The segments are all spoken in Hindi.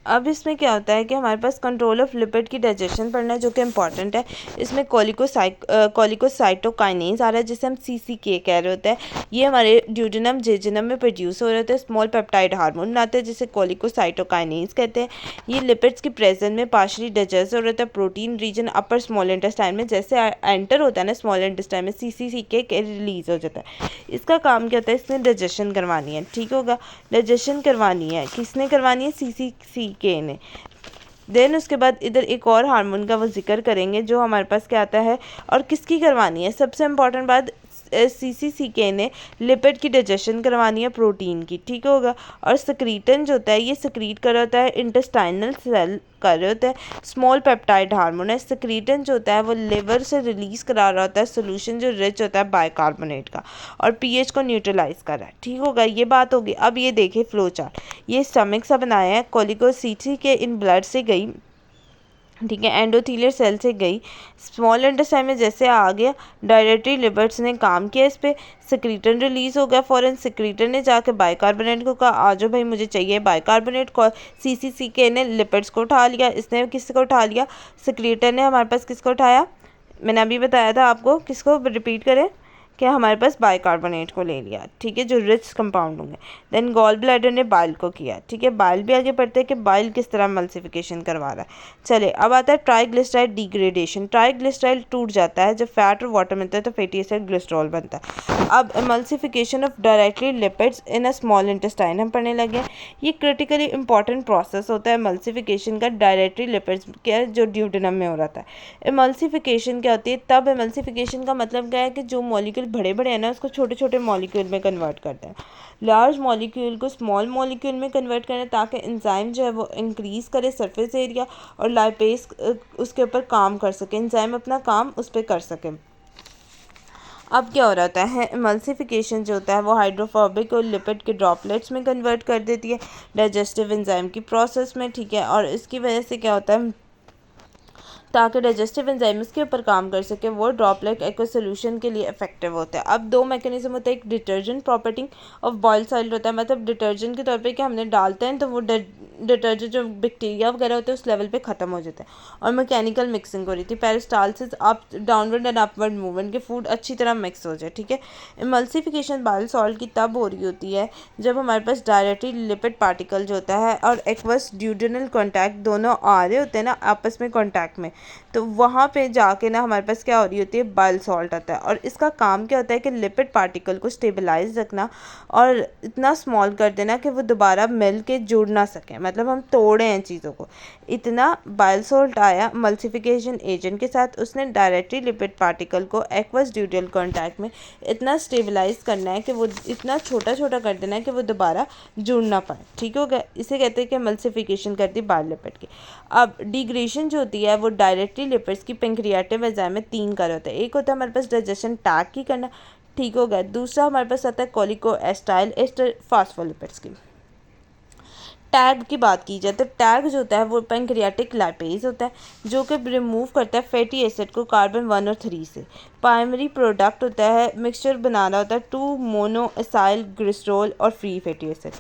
अब इसमें क्या होता है कि हमारे पास कंट्रोल ऑफ लिपिड की डाइजेशन पढ़ना है, जो कि इंपॉर्टेंट है। इसमें कोलिकोसाइटोकाइनेज आ रहा है, जिसे हम CCK कह रहे होते हैं। ये हमारे ड्यूडेनम जेजुनम में प्रोड्यूस हो रहे होते हैं। स्मॉल पेप्टाइड हार्मोन बनाते हैं, जिसे कोलिकोसाइटोकाइनेज कहते हैं। ये लिपिड्स की प्रेजेंस में पार्शली डाइजेस्ट हो रहे हैं प्रोटीन रीजन अपर स्मॉल इंटेस्टाइन में। जैसे एंटर होता है ना स्मॉल इंटेस्टाइन में, CCK के रिलीज हो जाता है। इसका काम क्या होता है, इसने डाइजेशन करवानी है, ठीक होगा। डाइजेशन करवानी है, किसने करवानी है, CCK ने। देन उसके बाद इधर एक और हार्मोन का वो जिक्र करेंगे जो हमारे पास क्या आता है और किसकी करवानी है। सबसे इम्पॉर्टेंट बात, CCK ने लिपिड की डाइजेशन करवानी है प्रोटीन की, ठीक होगा। और सक्रीटन जो होता है ये सक्रीट कर रहा होता है इंटेस्टाइनल सेल कर रहे होते हैं। स्मॉल पेप्टाइड हार्मोन है। सक्रीटन जो होता है वो लिवर से रिलीज करा रहा होता है सोल्यूशन जो रिच होता है बाइकार्बोनेट का, और पीएच को न्यूट्रलाइज कर रहा है, ठीक होगा। ये बात होगी। अब ये देखिए फ्लो चार्ट, ये स्टमक सा बनाया है, कोलिकोसीटी के इन ब्लड से गई, ठीक है, एंडोथीलियर सेल से गई, स्मॉल इंटेस्टाइन में जैसे आ गया, डायरेटरी लिपिड्स ने काम किया इस पे, सक्रीटन रिलीज हो गया फॉरन। सक्रीटन ने जाके बाइकार्बोनेट को कहा आ जाओ भाई मुझे चाहिए बाइकार्बोनेट को। CCK ने लिपिड्स को उठा लिया। इसने किसको उठा लिया, सक्रीटन ने हमारे पास किसको उठाया, मैंने अभी बताया था आपको, किसको रिपीट करें, कि हमारे पास बाइकार्बोनेट को ले लिया, ठीक है, जो रिच कंपाउंड होंगे। देन गॉल ब्लैडर ने बाइल को किया, ठीक है। बाइल भी आगे पढ़ते हैं कि बाइल किस तरह एमल्सिफिकेशन करवा रहा है। चले अब आता है ट्राइग्लिसराइड डिग्रेडेशन। ट्राइग्लिसराइड टूट जाता है जब फैट और वाटर मिलता है तो फैटी एसिड ग्लिसरॉल बनता है। अब emulsification of directly lipids in a small intestine हम पढ़ने लगे हैं। ये क्रिटिकली इंपॉर्टेंट प्रोसेस होता है एमल्सिफिकेशन का डायरेक्टली लिपिड्स क्या जो ड्यूडेनम में हो रहा था। एमल्सिफिकेशन क्या होती है, तब एमल्सिफिकेशन का मतलब क्या है कि जो मॉलिक्यूल बड़े बड़े हैं ना उसको छोटे छोटे मॉलिक्यूल में कन्वर्ट करते हैं। लार्ज मॉलिक्यूल को स्मॉल मॉलिक्यूल में कन्वर्ट करें ताकि एंजाइम जो है वो इंक्रीज़ करे सरफेस एरिया, और लाइपेज उसके ऊपर काम कर सके, एंजाइम अपना काम उस पर कर सके। अब क्या हो रहा है, एमल्सिफिकेशन जो होता है वो हाइड्रोफोबिक और लिपिड के ड्रॉपलेट्स में कन्वर्ट कर देती है डाइजेस्टिव एंजाइम की प्रोसेस में, ठीक है। और इसकी वजह से क्या होता है, ताकि डाइजेस्टिव एंजाइम इसके ऊपर काम कर सके, वो ड्रॉपलेट एक्वा सोल्यूशन के लिए इफेक्टिव होता है। अब दो मैकेनिज्म होता है, एक detergent property of boiled soil होता है, मतलब डिटर्जेंट के तौर पे कि हमने डालते हैं तो वो डिटर्जेंट जो बैक्टीरिया वगैरह होते हैं उस लेवल पे ख़त्म हो जाता है। और मैकेनिकल मिक्सिंग हो रही थी, peristalsis up downward and upward movement के फूड अच्छी तरह मिक्स हो जाए, ठीक है। इमल्सिफिकेशन बाइल सॉल्ट की तब हो रही होती है जब हमारे पास डायरेक्टली लिपिड पार्टिकल जो होता है और एक्वस ड्यूडेनल कॉन्टैक्ट दोनों आ रहे होते हैं ना आपस में कॉन्टैक्ट में, तो वहाँ पे जाके ना हमारे पास क्या हो रही होती है, बाइल सॉल्ट आता है। और इसका काम क्या होता है कि लिपिड पार्टिकल को स्टेबलाइज रखना और इतना स्मॉल कर देना कि वो दोबारा मिल के जुड़ ना सकें, मतलब हम तोड़ें हैं चीज़ों को। इतना बाइल सॉल्ट आया मल्सिफिकेशन एजेंट के साथ, उसने डायरेक्टली लिपिड पार्टिकल को एक्वस ड्यूडल कॉन्टैक्ट में इतना स्टेबलाइज करना है कि वो इतना छोटा छोटा कर देना है कि वो दोबारा जुड़ ना पाए, ठीक हो गया। इसे कहते हैं कि मल्सिफिकेशन कर दी बाइल लिपिड की। अब डिग्रेडेशन जो होती है वो डायरेक्टली लिपिड्स की पेंक्रियाटिव एंजाइम में 3 कार्य होता है। एक होता है हमारे पास डाइजेशन टैग की करना, ठीक हो गया। दूसरा हमारे पास आता है कोलिकोएस्टाइल एस्टर फास्फोलिपिड्स की। टैग की बात की जाए तो टैग जो होता है वो पेंक्रियाटिक लाइपेज होता है जो कि रिमूव करता है फैटी एसिड को कार्बन 1 और 3 से। प्राइमरी प्रोडक्ट होता है, मिक्सचर बनाना होता है 2 मोनो एसाइल ग्लिसरॉल और फ्री फैटी एसिड।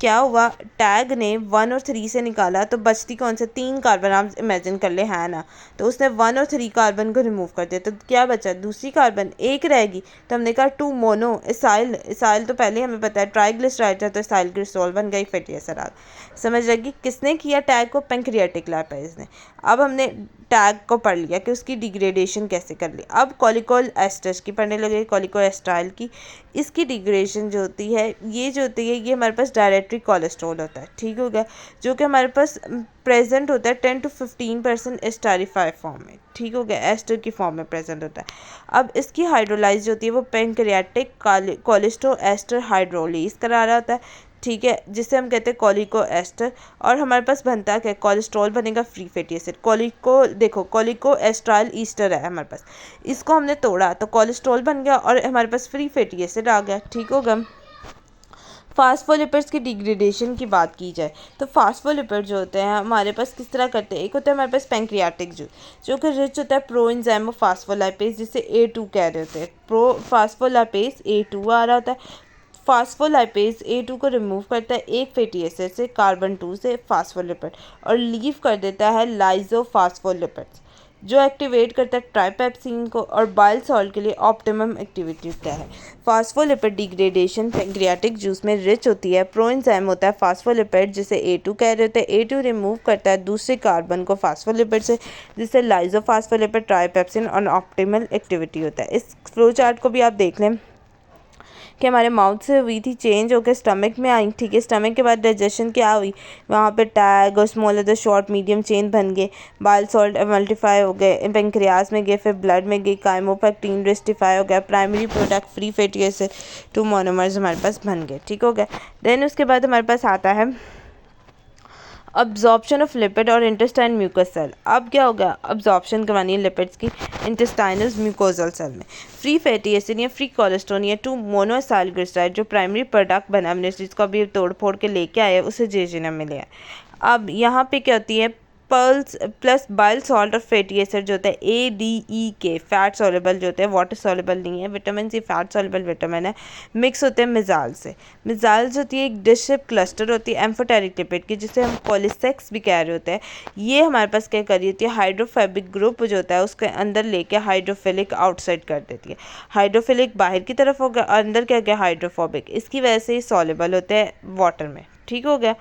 क्या हुआ, टैग ने 1 और 3 से निकाला तो बचती कौन से 3 कार्बन, आप इमेजिन कर ले है ना, तो उसने 1 और 3 कार्बन को रिमूव कर दिया तो क्या बचा, दूसरी कार्बन एक रहेगी। तो हमने कहा 2 मोनो एसाइल, एसाइल तो पहले हमें पता है ट्राइग्लिसराइड है तो एसाइल ग्लिसरॉल बन गई फैटी एसिड आ। समझ लगी, किसने किया टैग को, पेंक्रियाटिक लाइपेज ने। अब हमने टैग को पढ़ लिया कि उसकी डिग्रेडेशन कैसे कर ली। अब कोलिकोल एस्टर्स की पढ़ने लगे, कोलिकोएस्टाइल की। इसकी डिग्रेडेशन जो होती है ये जो होती है ये हमारे पास डायरेक्टरी कोलेस्ट्रॉल होता है, ठीक हो गया, जो कि हमारे पास प्रेजेंट होता है 10 to 15% एस्टारिफाई फॉर्म में, ठीक हो गया, एस्टर की फॉर्म में प्रेजेंट होता है। अब इसकी हाइड्रोलाइज जो होती है वो पेंक्रियाटिक कोलेस्ट्रो एस्टर हाइड्रोलीज करा रहा होता है, ठीक है, जिसे हम कहते हैं कोलिको एस्टर। और हमारे पास बनता है क्या, कोलेस्ट्रॉल बनेगा फ्री फैटी एसिड। देखो कोलिको एस्ट्राइल ईस्टर है हमारे पास, इसको हमने तोड़ा तो कोलेस्ट्रॉल बन गया और हमारे पास फ्री फैटी एसिड आ गया, ठीक होगा। फास्फोलिपिड्स की डिग्रेडेशन की बात की जाए तो फास्फोलिपिड जो होते हैं हमारे पास किस तरह करते हैं, एक होता है हमारे पास पेंक्रियाटिक जो कि रिच होता है प्रो एंजाइम फास्फोलाइपेज जिसे A2 कह रहे होते हैं, प्रो फास्फोलाइपेज A2 आ रहा होता है। फास्फोलाइपेज A2 को रिमूव करता है एक फैटी एसिड से, कार्बन 2 से फास्फोलिपिड, और लीव कर देता है लाइजोफास्फोलिपिड्स, जो एक्टिवेट करता है ट्राइपेप्सिन को और बाइल सॉल्ट के लिए ऑप्टिमम एक्टिविटी होता है। फास्फोलिपिड डिग्रेडेशन पैंक्रियाटिक जूस में रिच होती है। प्रोएंजाइम होता है फास्फोलिपिड जिसे A2 कह रहे होते हैं। A2 रिमूव करता है दूसरे कार्बन को फास्फोलिपिड से, जिससे लाइजोफास्फोलिपिड ट्राइपेप्सिन और ऑप्टिमल एक्टिविटी होता है। इस फ्लो चार्ट को भी आप देख लें कि हमारे माउथ से हुई थी, चेंज होकर स्टमक में आई, ठीक है। स्टमक के बाद डाइजेशन क्या हुई, वहाँ पे टैग और small other short medium chain बन गए, बाइल सॉल्ट मल्टीफाई हो गए, पेंक्रियाज में गए, फिर ब्लड में गई, काइमोपेक्टिन रेस्टिफाई हो गया, primary product free fatty acid 2 monomers हमारे पास बन गए, ठीक हो गया। देन उसके बाद हमारे पास आता है अब्जॉर्प्शन ऑफ लिपिड और इंटेस्टाइन म्यूकस सेल। अब क्या होगा, अब्जॉर्प्शन करवानी है लिपिड्स की इंटेस्टाइनल म्यूकोजल सेल में। फ्री फैटी एसिड या फ्री कोलेस्ट्रॉल या 2 मोनोएसाइलग्लिसराइड जो प्राइमरी प्रोडक्ट बना, हमने जिसको अभी तोड़ फोड़ के लेके आए उसे जेजेनम में ले आए। अब यहाँ पे क्या होती है, पल्स प्लस बाइल सॉल्ट और फैटी एसिड जो होता है ADE फैट सॉल्युबल जो होते हैं, वाटर सॉल्युबल नहीं है। Vitamin C fat soluble vitamin है, मिक्स होते हैं मिजाल से। मिजाल जो होती है एक डिश शेप क्लस्टर होती है एम्फोटेरिक लिपिड की, जिसे हम पॉलीसेक्स भी कह रहे होते हैं। ये हमारे पास क्या कर रही होती है, हाइड्रोफोबिक ग्रुप जो होता है उसके अंदर लेके हाइड्रोफिलिक आउटसाइड कर देती है। हाइड्रोफिलिक बाहर की तरफ होगा, अंदर क्या क्या हाइड्रोफोबिक, इसकी वजह से ये सॉल्युबल होते हैं वाटर में, ठीक हो गया,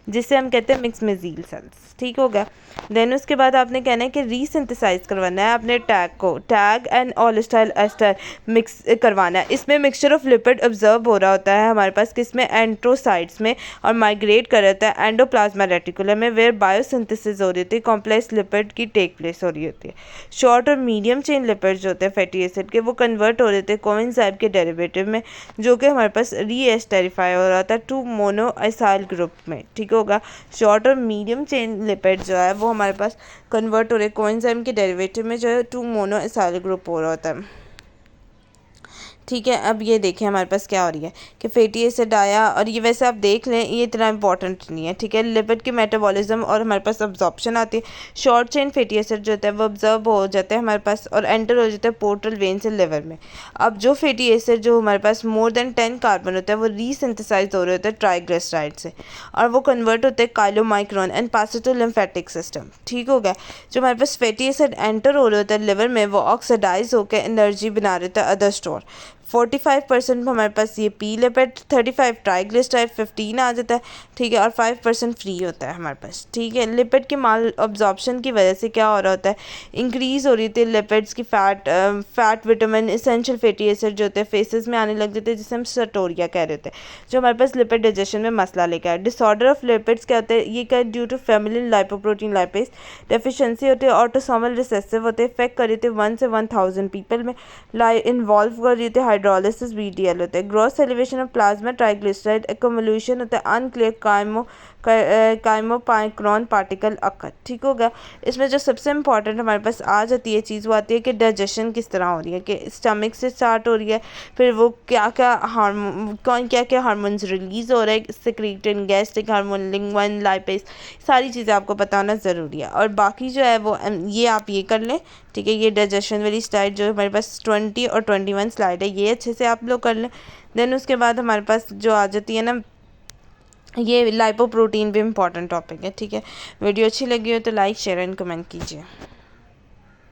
जिसे हम कहते हैं मिक्स मेजील सेल्स, ठीक हो गया। देन उसके बाद आपने कहना है कि रीसिंथेसाइज करवाना है अपने टैग को, टैग एंड ऑलेस्टाइल एस्टर मिक्स करवाना है। इसमें मिक्सचर ऑफ लिपिड ऑब्जर्व हो रहा होता है हमारे पास, किसमें, एंट्रोसाइट्स में, और माइग्रेट कर रहा है एंडोप्लाज्मा रेटिकुलम में, वेयर बायोसिंथेसिस हो रही होती है, कॉम्प्लेक्स लिपिड की टेक प्लेस हो रही होती है। शॉर्ट और मीडियम चेन लिपिड जो होते हैं फैटी एसिड के, वो कन्वर्ट हो रहे थे कोएंजाइम के डेरिवेटिव में, जो कि हमारे पास रीएस्टेरिफाई हो रहा था 2 मोनोएसाइल ग्रुप में, ठीक होगा। शॉर्ट और मीडियम चेन लिपिड जो है वो हमारे पास कन्वर्ट हो रहे कोएंजाइम के डेरिवेटिव में, जो है 2 मोनोएसाइल ग्रुप हो रहा होता है, ठीक है। अब ये देखें हमारे पास क्या हो रही है कि फैटी एसिड आया, और ये वैसे आप देख लें ये इतना इंपॉर्टेंट नहीं है, ठीक है। लिपिड की मेटाबॉलिज्म और हमारे पास अब्जॉर्प्शन आती है। शॉर्ट चेन फैटी एसिड जो होता है वो ऑब्जर्व हो जाता है हमारे पास और एंटर हो जाता है पोर्टल वेन से लिवर में। अब जो फैटी एसिड जो हमारे पास मोर देन 10 कार्बन होता है वो रीसिंथेसाइज हो रहे होता है ट्राइग्लिसराइड से, और वो कन्वर्ट होते हैं chylomicron and pass to lymphatic system, ठीक हो गया। जो हमारे पास फैटी एसिड एंटर हो रहे होता है लिवर में, वो ऑक्सीडाइज होकर एनर्जी बना रहे होता है अदर स्टोर। 45% हमारे पास ये पी लिपिड, 35 ट्राइग्लिसराइड, 15 आ जाता है, ठीक है, और 5% फ्री होता है हमारे पास, ठीक है। लिपिड के माल अब्जॉर्प्शन की वजह से क्या हो रहा होता है, इंक्रीज़ हो रही थी लिपिड्स की fat vitamin essential fatty acid जो होते हैं फेसेस में आने लग जाते हैं, जिसे हम सटोरिया कह रहे होते हैं, जो हमारे पास लिपिड डाइजेशन में मसला लेकर आए। डिसऑर्डर ऑफ लिपिड्स क्या होते हैं, ये क्या due to familial lipoprotein lipase deficiency होती है, ऑटोसोमल रिसेसिव होते हैं, इफेक्ट कर रही थी 1 से 1000 पीपल में, इन्वॉल्व कर रही थी हाइड्रोलिसिस VDL होता है। Gross elevation of plasma triglyceride accumulation होता है, अनक्लियर काइमोपाइक्रोन पार्टिकल अकर, ठीक होगा। इसमें जो सबसे इंपॉर्टेंट हमारे पास आ जाती है चीज़ वो आती है कि डाइजेशन किस तरह हो रही है, कि स्टमक से स्टार्ट हो रही है, फिर वो क्या क्या हार्मोन्स रिलीज़ हो रहे हैं, सिक्रीटेड गैस्ट्रिक हार्मोन, लिंग्विन, लाइपेज, सारी चीज़ें आपको बताना ज़रूरी है। और बाकी जो है वो ये आप ये कर लें, ठीक है। ये डाइजेशन वाली स्लाइड जो हमारे पास 20 और 21 स्लाइड है, ये अच्छे से आप लोग कर लें। देन उसके बाद हमारे पास जो आ जाती है ना, ये लाइपोप्रोटीन भी इम्पॉर्टेंट टॉपिक है, ठीक है। वीडियो अच्छी लगी हो तो लाइक शेयर एंड कमेंट कीजिए।